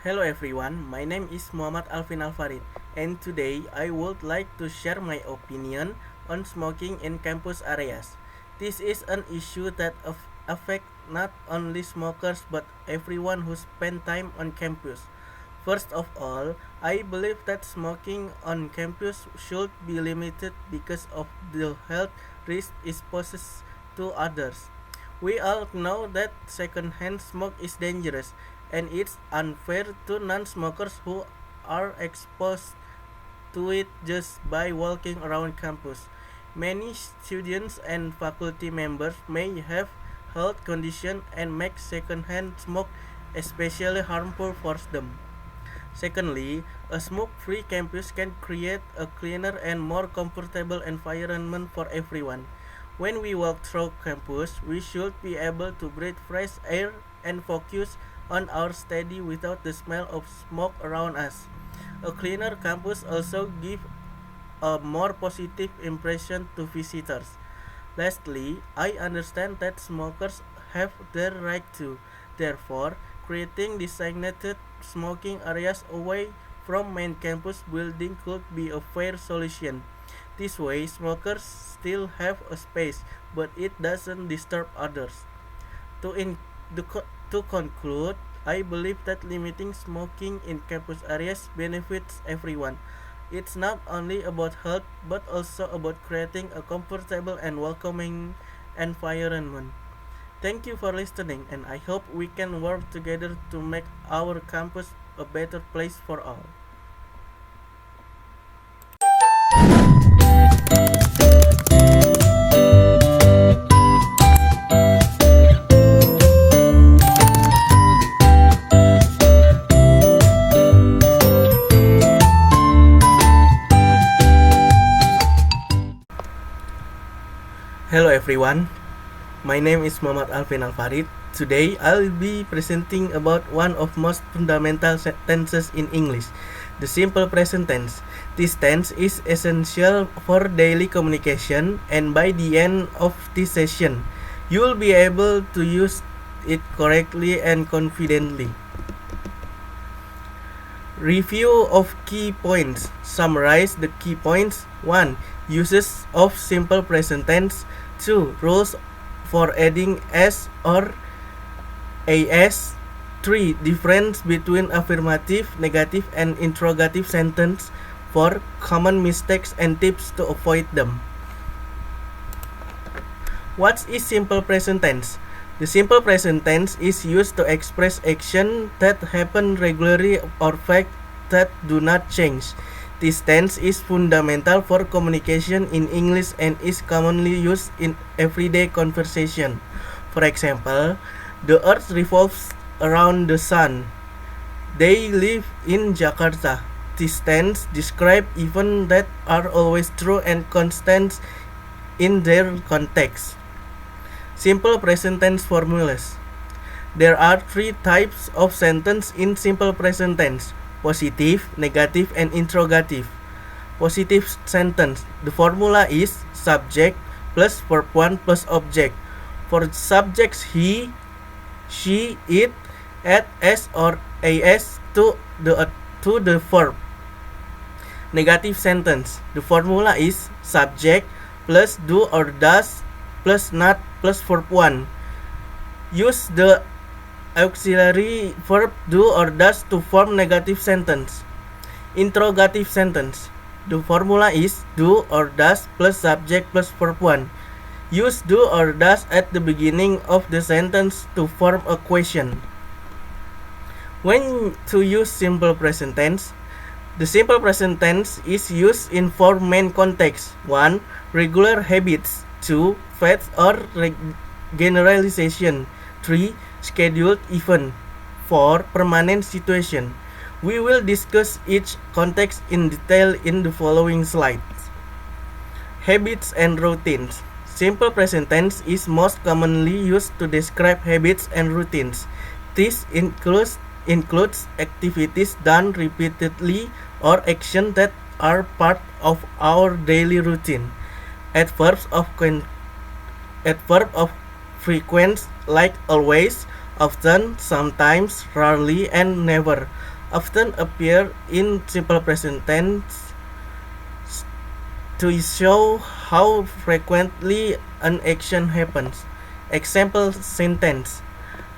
Hello everyone, my name is Muhammad Alvin Alfarid, and today I would like to share my opinion on smoking in campus areas. This is an issue that affects not only smokers but everyone who spend time on campus. First of all, I believe that smoking on campus should be limited because of the health risk it poses to others. We all know that secondhand smoke is dangerous, and it's unfair to non-smokers who are exposed to it just by walking around campus. Many students and faculty members may have health conditions and make secondhand smoke especially harmful for them. Secondly, a smoke-free campus can create a cleaner and more comfortable environment for everyone. When we walk through campus, we should be able to breathe fresh air and focus on our study without the smell of smoke around us. A cleaner campus also gives a more positive impression to visitors. Lastly, I understand that smokers have their right to. Therefore, creating designated smoking areas away from main campus building could be a fair solution. This way, smokers still have a space, but it doesn't disturb others. To, in, the, to conclude, I believe that limiting smoking in campus areas benefits everyone. It's not only about health, but also about creating a comfortable and welcoming environment. Thank you for listening, and I hope we can work together to make our campus a better place for all. Hello everyone, my name is Muhammad Alvin Alfarid. Today I'll be presenting about one of most fundamental tenses in English, the simple present tense. This tense is essential for daily communication, and by the end of this session, you will be able to use it correctly and confidently. Review of key points. Summarize the key points. 1. Uses of simple present tense. 2. Rules for adding s or as. 3. Difference between affirmative, negative, and interrogative sentence. 4. Common mistakes and tips to avoid them. What is simple present tense? The simple present tense is used to express action that happen regularly or fact that do not change. This tense is fundamental for communication in English and is commonly used in everyday conversation. For example, the earth revolves around the sun. They live in Jakarta. This tense describes events that are always true and constant in their context. Simple present tense formulas. There are 3 types of sentence in simple present tense: positive, negative, and interrogative. Positive sentence. The formula is subject plus verb 1 plus object. For subjects he, she, it, add s or as to the verb. Negative sentence. The formula is subject plus do or does plus not plus verb 1. Use the auxiliary verb do or does to form negative sentence. Interrogative sentence. The formula is do or does plus subject plus verb 1. Use do or does at the beginning of the sentence to form a question. When to use simple present tense? The simple present tense is used in 4 main contexts. 1. Regular habits. 2. Facts or generalization. 3. Scheduled event. 4. Permanent situation. We will discuss each context in detail in the following slides. Habits and routines. Simple present tense is most commonly used to describe habits and routines. This includes activities done repeatedly or actions that are part of our daily routine. Adverbs of frequency like always, often, sometimes, rarely, and never often appear in simple present tense to show how frequently an action happens. Example sentence: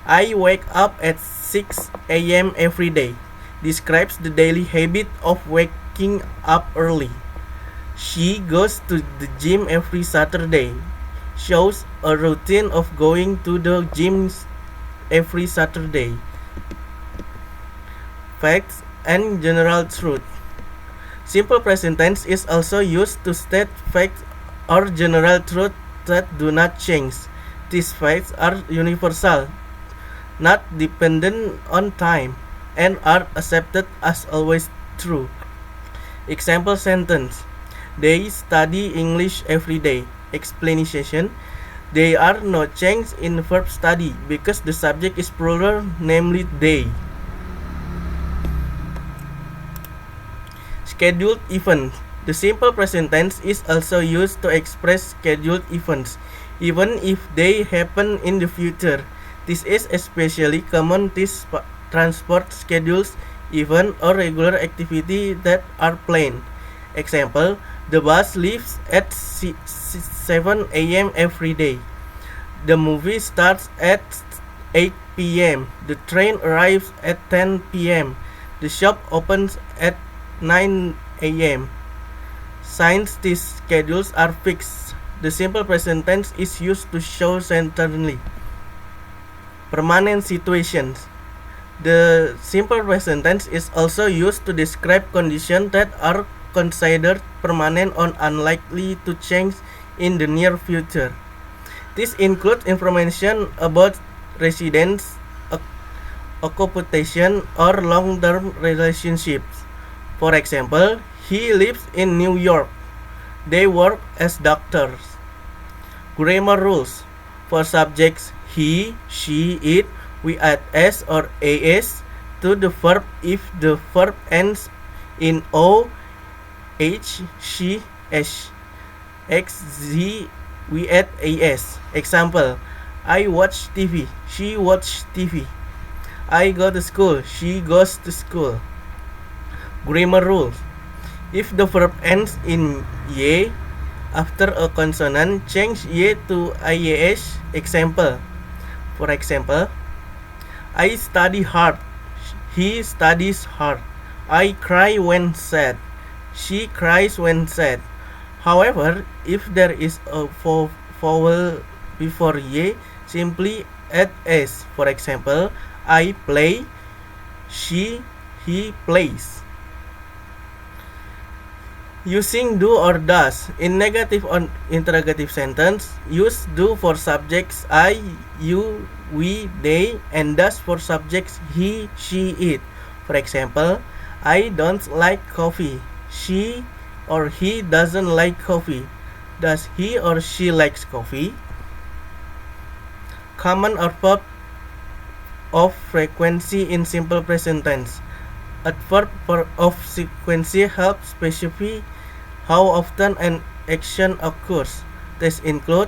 I wake up at 6 a.m. every day. Describes the daily habit of waking up early. She goes to the gym every Saturday. Shows a routine of going to the gym every Saturday. Facts and general truth. Simple present tense is also used to state facts or general truth that do not change. These facts are universal, not dependent on time, and are accepted as always true. Example sentence: They study English every day. Explanation: There are no change in verb study because the subject is plural, namely they. Scheduled events. The simple present tense is also used to express scheduled events, even if they happen in the future. This is especially common to transport schedules, event, or regular activity that are planned. Example: The bus leaves at 7 a.m. every day. The movie starts at 8 p.m. The train arrives at 10 p.m. The shop opens at 9 a.m. Since these schedules are fixed, the simple present tense is used to show certainly. Permanent situations. The simple present tense is also used to describe conditions that are considered permanent or unlikely to change in the near future. This includes information about residence, occupation, or long-term relationships. For example, he lives in New York. They work as doctors. Grammar rules. For subjects he, she, it, we add s or as to the verb if the verb ends in o, h, she, s. X, z, we add as. Example: I watch TV. She watch TV. I go to school. She goes to school. Grammar rules. If the verb ends in y after a consonant, change y to ias. For example, I study hard. He studies hard. I cry when sad. She cries when sad. However, if there is a vowel before y, simply add s. For example, I play. He plays. Using do or does. In negative or interrogative sentence, use do for subjects I, you, we, they, and does for subjects he, she, it. For example, I don't like coffee. She or he doesn't like coffee. Does he or she likes coffee? Common adverb of frequency in simple present tense. Adverb of frequency helps specify how often an action occurs. These include: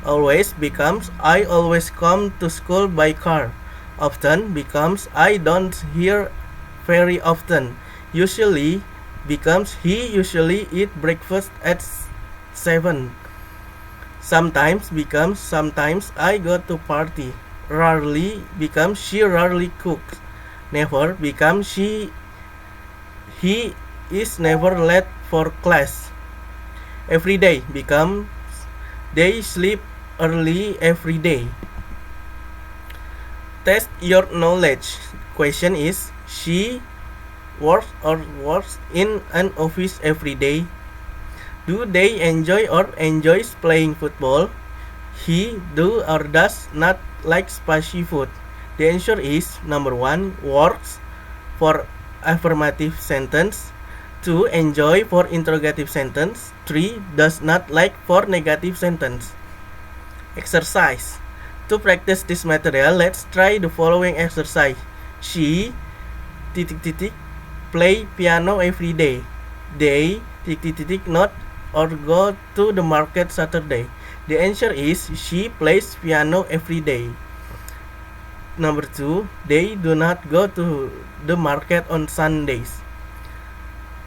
always becomes I always come to school by car. Often becomes I don't hear very often. Usually becomes he usually eat breakfast at 7. Sometimes becomes sometimes I go to party. Rarely becomes she rarely cooks. Never becomes he is never late for class. Every day becomes they sleep early every day. Test your knowledge. Question is: she works in an office every day. Do they enjoy or enjoys playing football? He do or does not like spicy food. The answer is number 1, works for affirmative sentence, 2, enjoy for interrogative sentence, 3, does not like for negative sentence. Exercise. To practice this material, let's try the following exercise. She play piano every day. They not or go to the market Saturday. The answer is she plays piano every day. Number 2, they do not go to the market on Sundays.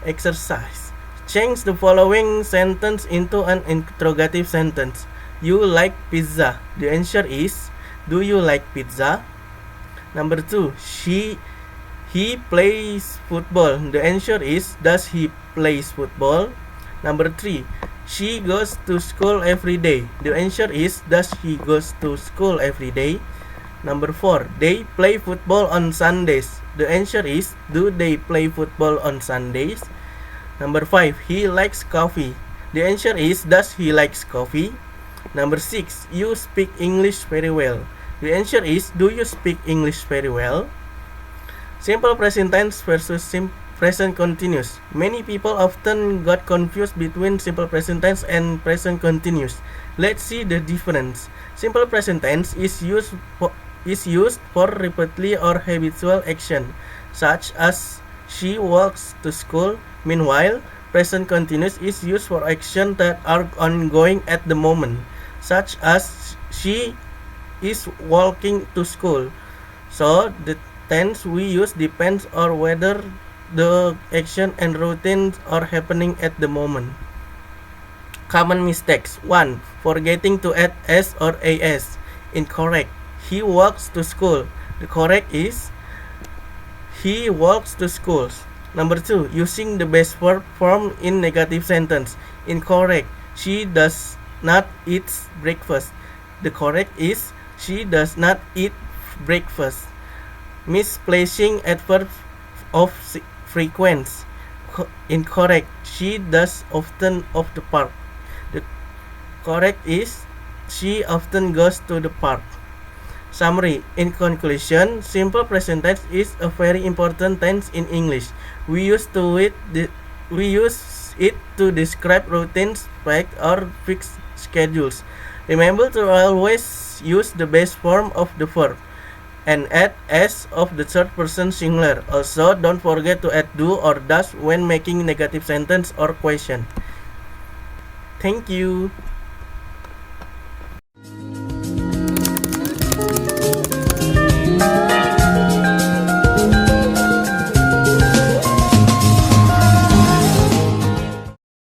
Exercise. Change the following sentence into an interrogative sentence. You like pizza. The answer is do you like pizza? Number 2, he plays football. The answer is does he plays football? Number 3, she goes to school every day. The answer is does he goes to school every day? Number 4, they play football on Sundays. The answer is do they play football on Sundays? Number 5, he likes coffee. The answer is does he likes coffee? Number 6, you speak English very well. The answer is do you speak English very well? Simple present tense versus present continuous. Many people often got confused between simple present tense and present continuous. Let's see the difference. Simple present tense is used for repeatedly or habitual action, such as she walks to school. Meanwhile, present continuous is used for action that are ongoing at the moment, such as she is walking to school. So the tense we use depends on whether the action and routines are happening at the moment. Common mistakes. 1. Forgetting to add s or as. Incorrect. He walks to school. The correct is he walks to school. Number 2. Using the base verb form in negative sentence. Incorrect. She does not eat breakfast. The correct is she does not eat breakfast. Misplacing adverbs of frequency. Incorrect. She does often of the park. The correct is she often goes to the park. Summary. In conclusion, simple present tense is a very important tense in English. We use it to describe routines, facts, or fixed schedules. Remember to always use the base form of the verb and add s of the third person singular. Also, don't forget to add do or does when making negative sentence or question. Thank you.